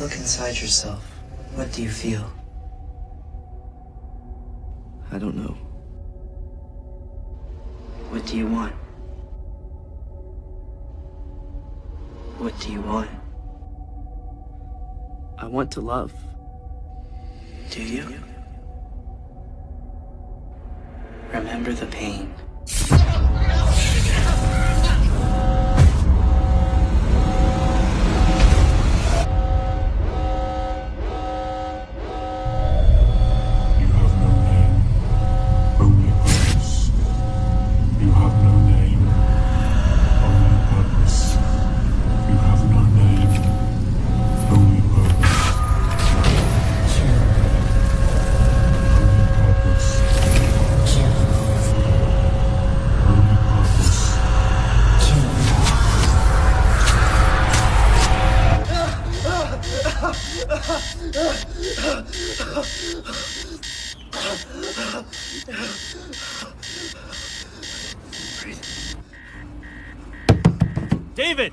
look inside yourself, what do you feel? I don't know. What do you want? What do you want? I want to love. Do you? Remember the pain. David!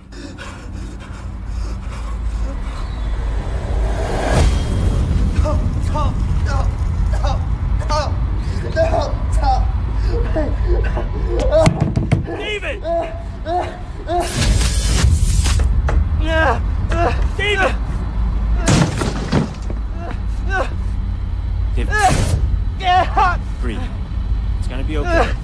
David! David! David. Breathe. It's gonna be okay.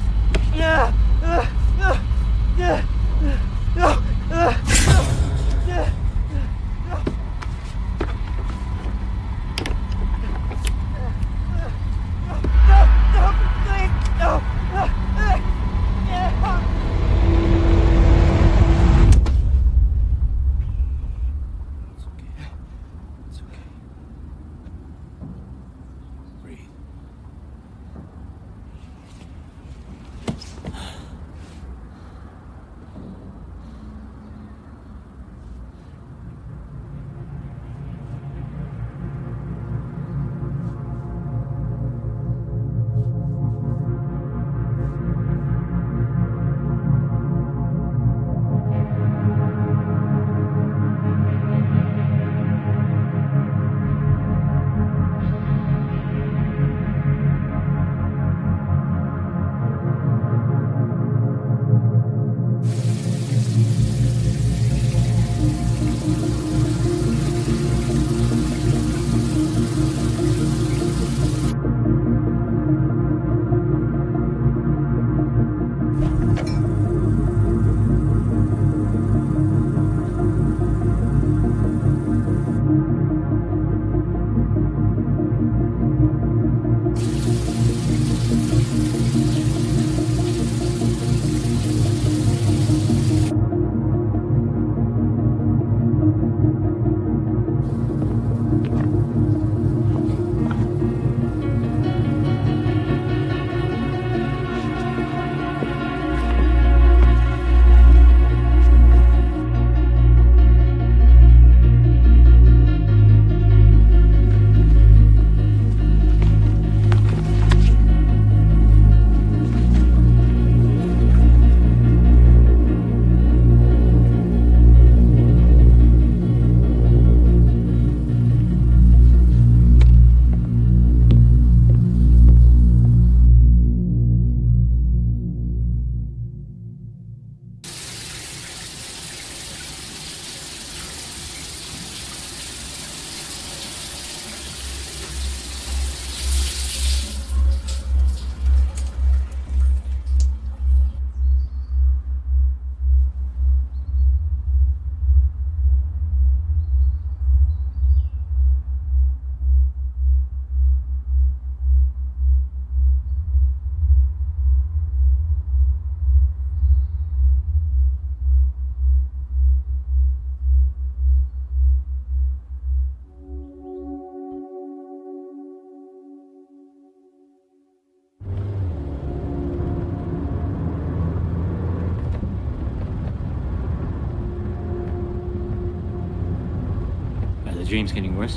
dream's getting worse?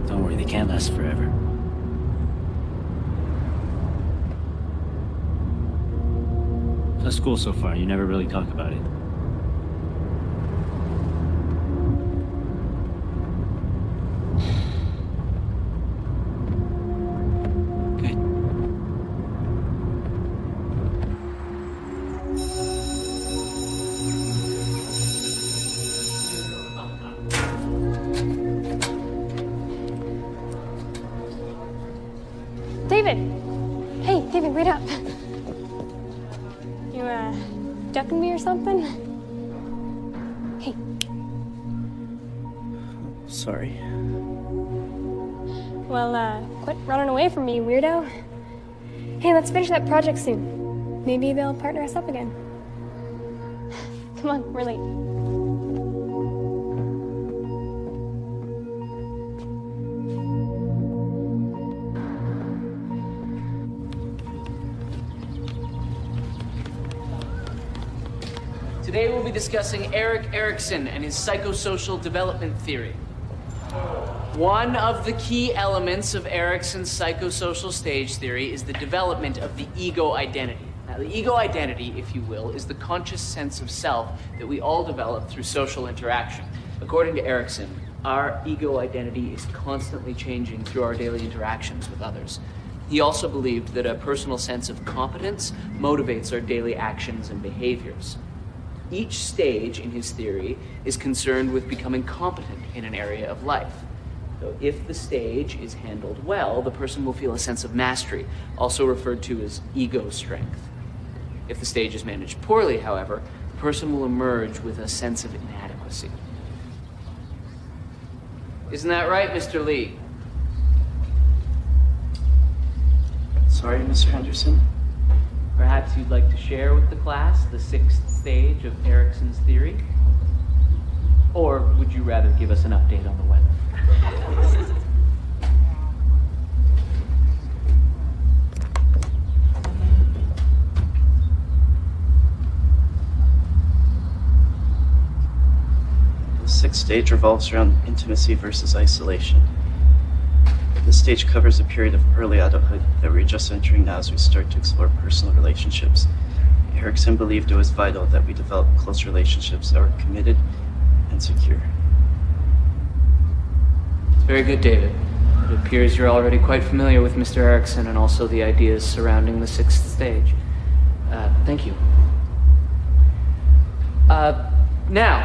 Don't worry, they can't last forever. How's school so far? You never really talk about it. ducking me or something? Hey. Sorry. Well, quit running away from me, weirdo. Hey, let's finish that project soon. Maybe they'll partner us up again. Come on, we're late. Today we'll be discussing Erik Erikson and his psychosocial development theory. One of the key elements of Erikson's psychosocial stage theory is the development of the ego identity. Now, the ego identity, if you will, is the conscious sense of self that we all develop through social interaction. According to Erikson, our ego identity is constantly changing through our daily interactions with others. He also believed that a personal sense of competence motivates our daily actions and behaviors. Each stage in his theory is concerned with becoming competent in an area of life. So if the stage is handled well, the person will feel a sense of mastery, also referred to as ego strength. If the stage is managed poorly, however, the person will emerge with a sense of inadequacy. Isn't that right, Mr. Lee? Sorry, Mr. Henderson. Perhaps you'd like to share with the class the 6th stage of Erikson's theory? Or would you rather give us an update on the weather? The 6th stage revolves around intimacy versus isolation. This stage covers a period of early adulthood that we're just entering now as we start to explore personal relationships. Erikson believed it was vital that we develop close relationships that were committed and secure. It's very good, David. It appears you're already quite familiar with Mr. Erikson and also the ideas surrounding the 6th stage. Thank you. Now.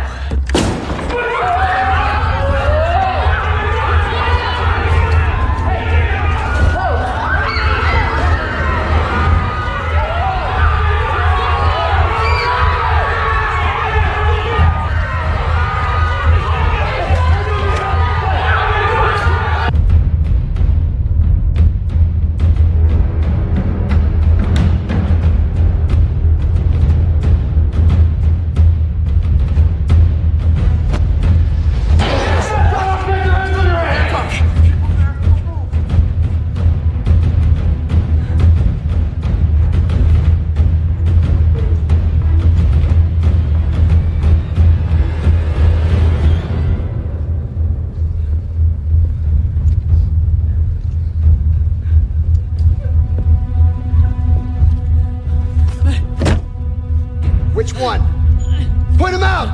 Which one? Point him out!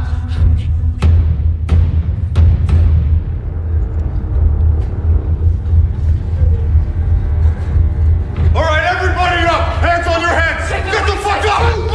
All right, everybody up! Hands on your heads! Get the fuck up!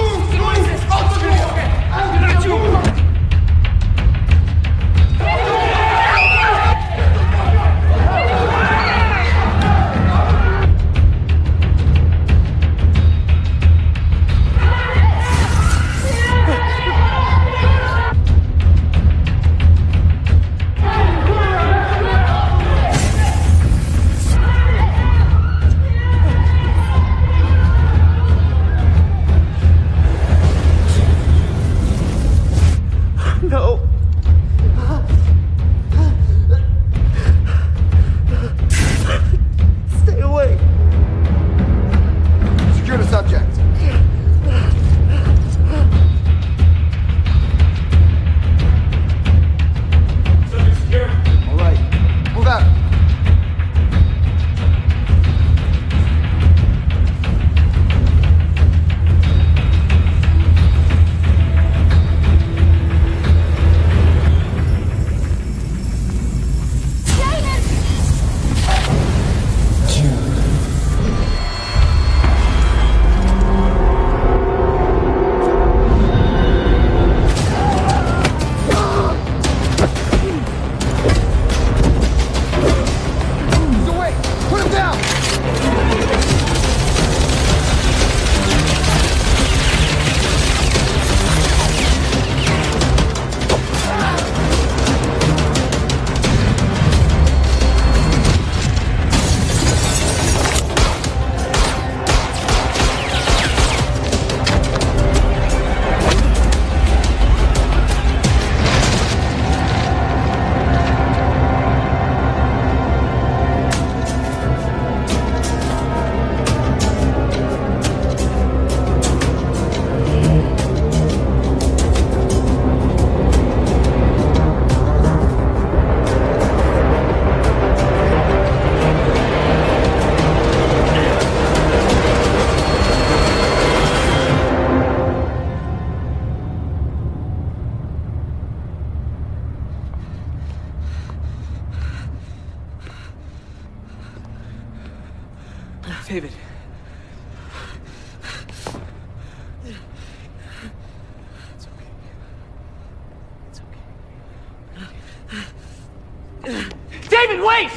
David, wait!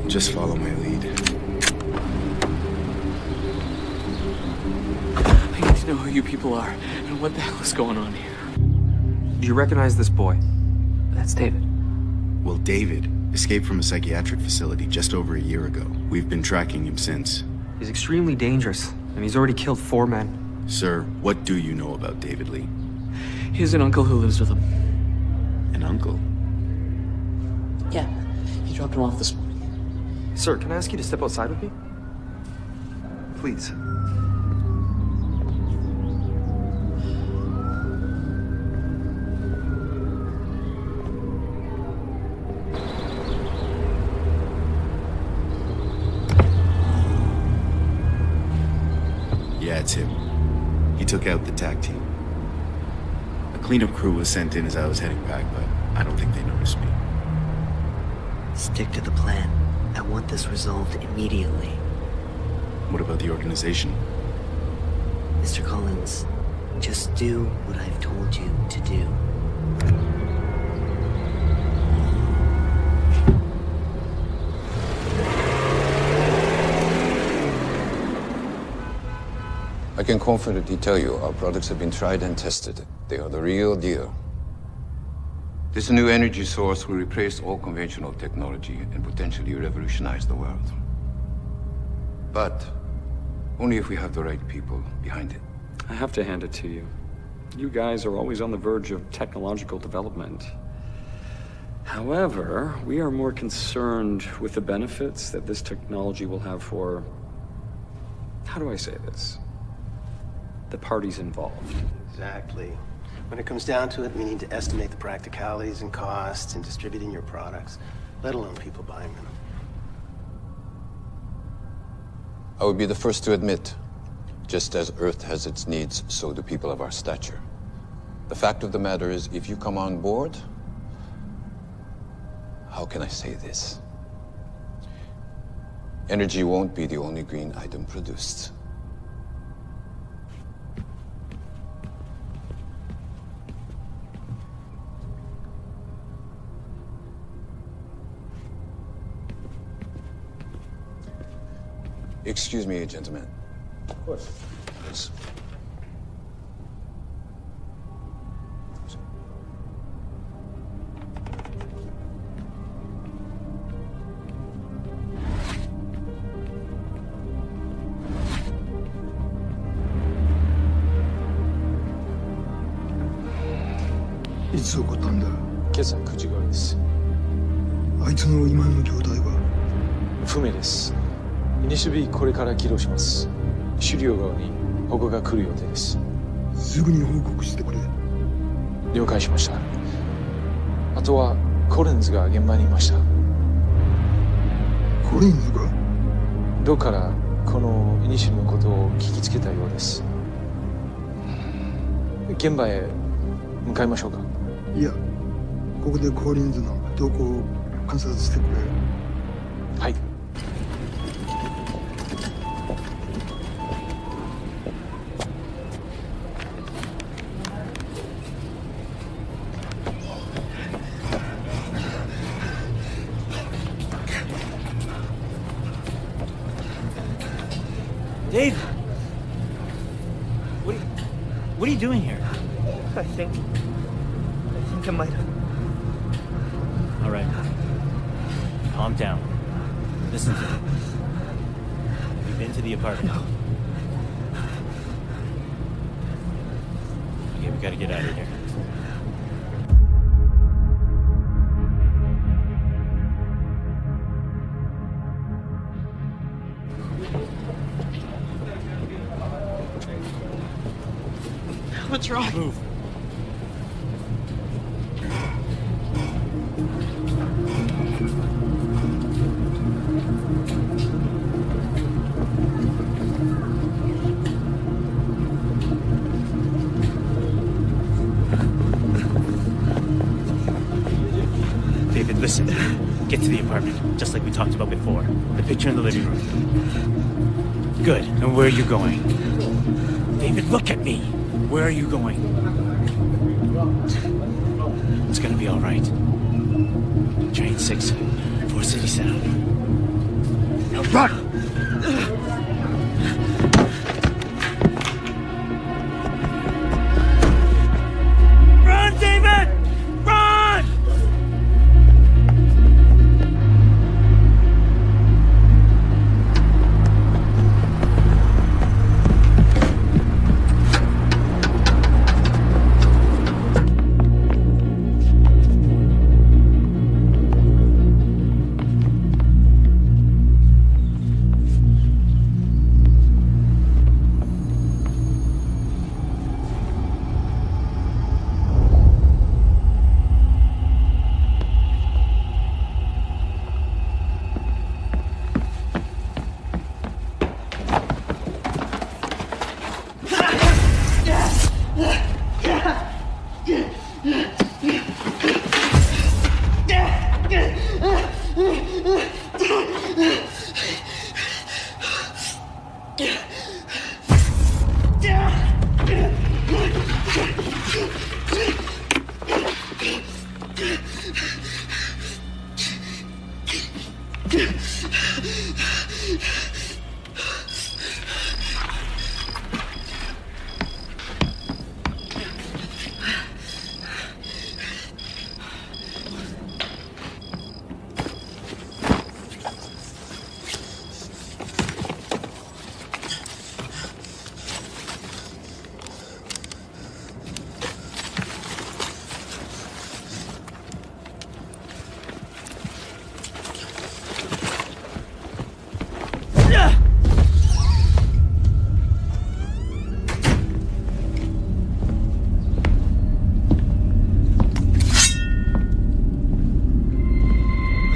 Just follow my lead. I need to know who you people are and what the hell is going on here. Do you recognize this boy? That's David. Well, David escaped from a psychiatric facility just over a year ago. We've been tracking him since. He's extremely dangerous, and he's already killed 4 men. Sir, what do you know about David Lee? He has an uncle who lives with him. An uncle? Yeah, he dropped him off this morning. Sir, can I ask you to step outside with me? Please. Yeah, it's him. He took out the tag team. A cleanup crew was sent in as I was heading back, but I don't think they noticed me. Stick to the plan. I want this resolved immediately. What about the organization? Mr. Collins, just do what I've told you to do. I can confidently tell you our products have been tried and tested. They are the real deal. This new energy source will replace all conventional technology and potentially revolutionize the world. But only if we have the right people behind it. I have to hand it to you. You guys are always on the verge of technological development. However, we are more concerned with the benefits that this technology will have for... how do I say this? The parties involved. Exactly. When it comes down to it, we need to estimate the practicalities and costs in distributing your products, let alone people buying them. I would be the first to admit, just as Earth has its needs, so do people of our stature. The fact of the matter is, if you come on board, how can I say this? Energy won't be the only green item produced. Excuse me, gentlemen. Of course. Yes.いつ起こったんだ？今朝9時頃です。あいつの今の状態は？不明です。イニシビこれから起動します。狩猟側に保護が来る予定です。すぐに報告してくれ。了解しました。あとはコリンズが現場にいました。コリンズが？どっからこのイニシルのことを聞きつけたようです。現場へ向かいましょうか。いや、ここでコリンズの動向を観察してくれ。はい。Dave! What are you doing here? I think I might have. All right. Calm down. Listen to me. Have you been to the apartment? No. Okay, we gotta get out of here. What's wrong? Move. David, listen. Get to the apartment, just like we talked about before. The picture in the living room. Good. And where are you going? David, look at me. Where are you going? It's gonna be all right. Train 6, 4 City Center. Now run! Run, David! Run!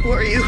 Who are you?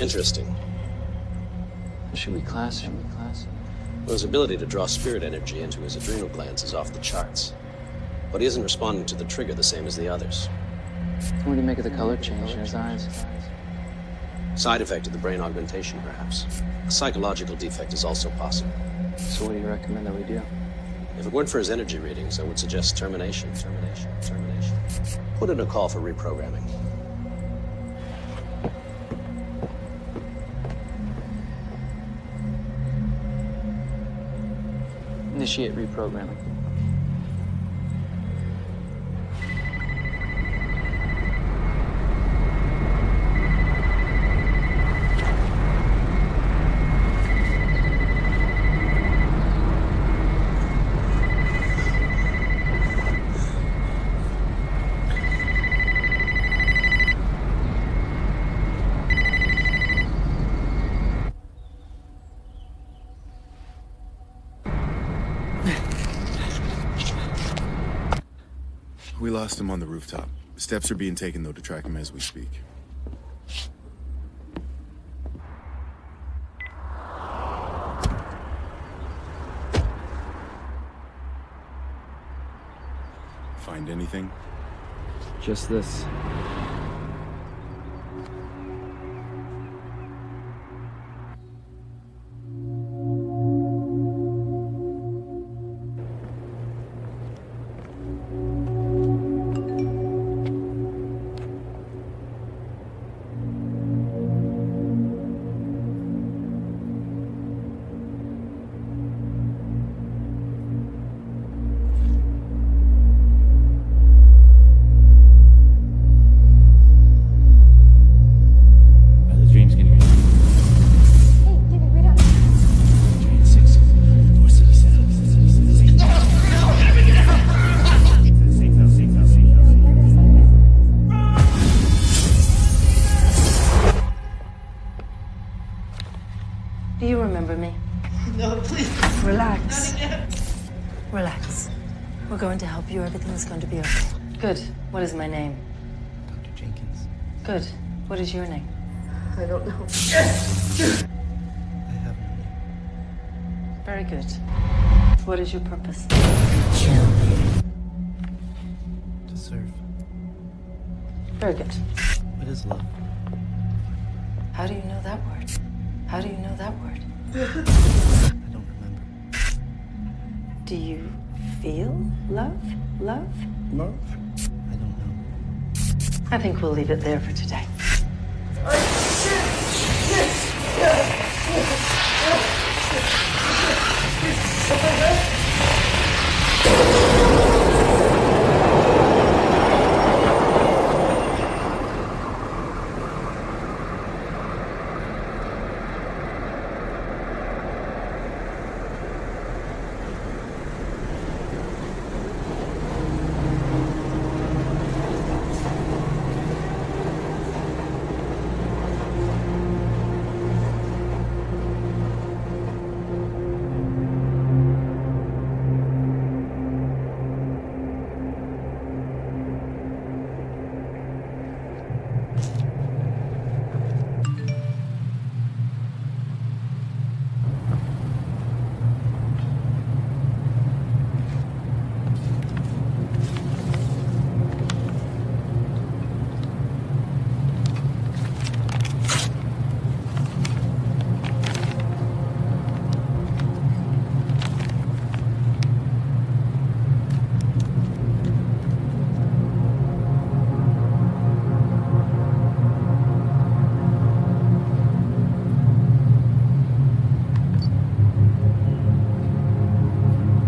Interesting. Should we class him? Well, his ability to draw spirit energy into his adrenal glands is off the charts. But he isn't responding to the trigger the same as the others. What do you make of the color change in his eyes? Side effect of the brain augmentation, perhaps. A psychological defect is also possible. So what do you recommend that we do? If it weren't for his energy readings, I would suggest termination. Put in a call for reprogramming. Initiate reprogramming. We lost him on the rooftop. Steps are being taken, though, to track him as we speak. Find anything? Just this. Do you remember me? No, please. Relax. Relax. We're going to help you. Everything's going to be okay. Good. What is my name? Dr. Jenkins. Good. What is your name? I don't know. I have no name. Very good. What is your purpose? To serve. Very good. What is love? How do you know that word? How do you know that word? I don't remember. Do you feel love? Love? Love? I don't know. I think we'll leave it there for today.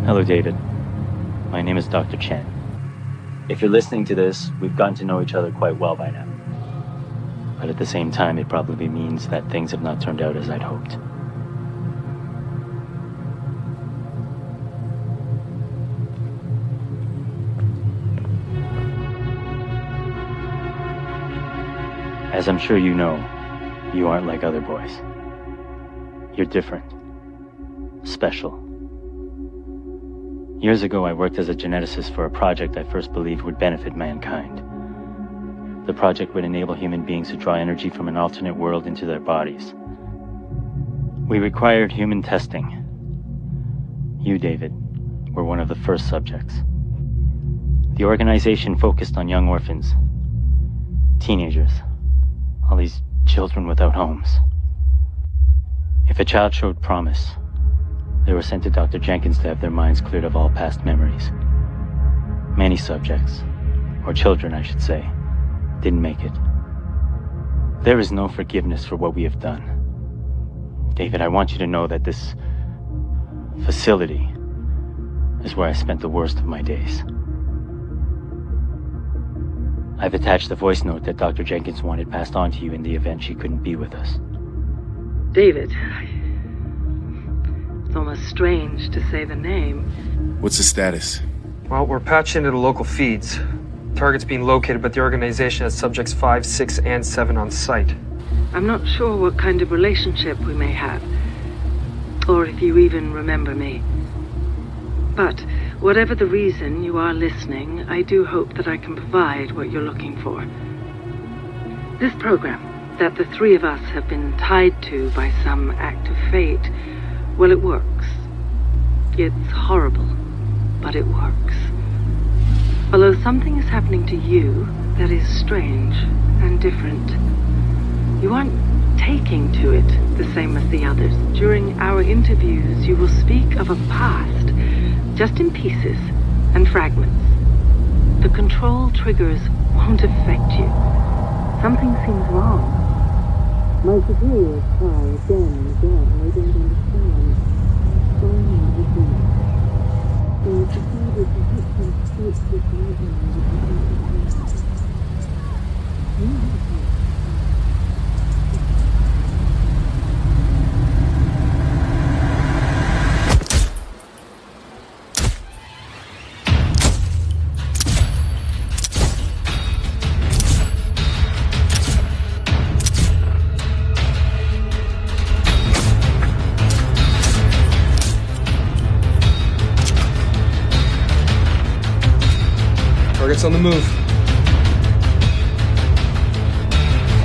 Hello, David. My name is Dr. Chen. If you're listening to this, we've gotten to know each other quite well by now. But at the same time, it probably means that things have not turned out as I'd hoped. As I'm sure you know, you aren't like other boys. You're different. Special. Years ago, I worked as a geneticist for a project I first believed would benefit mankind. the project would enable human beings to draw energy from an alternate world into their bodies. We required human testing. You, David, were one of the first subjects. The organization focused on young orphans, teenagers, all these children without homes. If a child showed promise, they were sent to Dr. Jenkins to have their minds cleared of all past memories. Many subjects, or children I should say, didn't make it. There is no forgiveness for what we have done. David, I want you to know that this facility is where I spent the worst of my days. I've attached the voice note that Dr. Jenkins wanted passed on to you in the event she couldn't be with us. David. It's almost strange to say the name. What's the status? Well, we're patched into the local feeds. Target's being located, but the organization has subjects 5, 6, and 7 on site. I'm not sure what kind of relationship we may have, or if you even remember me. But whatever the reason you are listening, I do hope that I can provide what you're looking for. This program that the three of us have been tied to by some act of fate, well, it works. It's horrible, but it works. Although something is happening to you that is strange and different. You aren't taking to it the same as the others. During our interviews, you will speak of a past, just in pieces and fragments. The control triggers won't affect you. Something seems wrong. My superiors try again and again. They don't understand. So everything. They decided to hit some state with Target's on the move.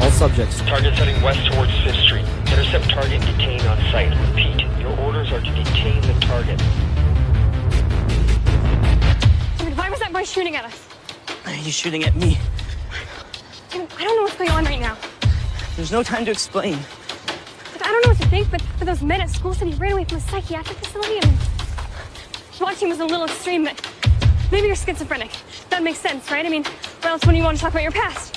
All subjects. Target heading west towards 5th Street. Intercept target and detain on site. Repeat, your orders are to detain the target. David, why was that boy shooting at us? He's shooting at me. David, I don't know what's going on right now. There's no time to explain. Like, I don't know what to think, but those men at school said he ran away from a psychiatric facility. I mean, watching was a little extreme, but maybe you're schizophrenic. That makes sense, right? I mean, or else wouldn't you want to talk about your past?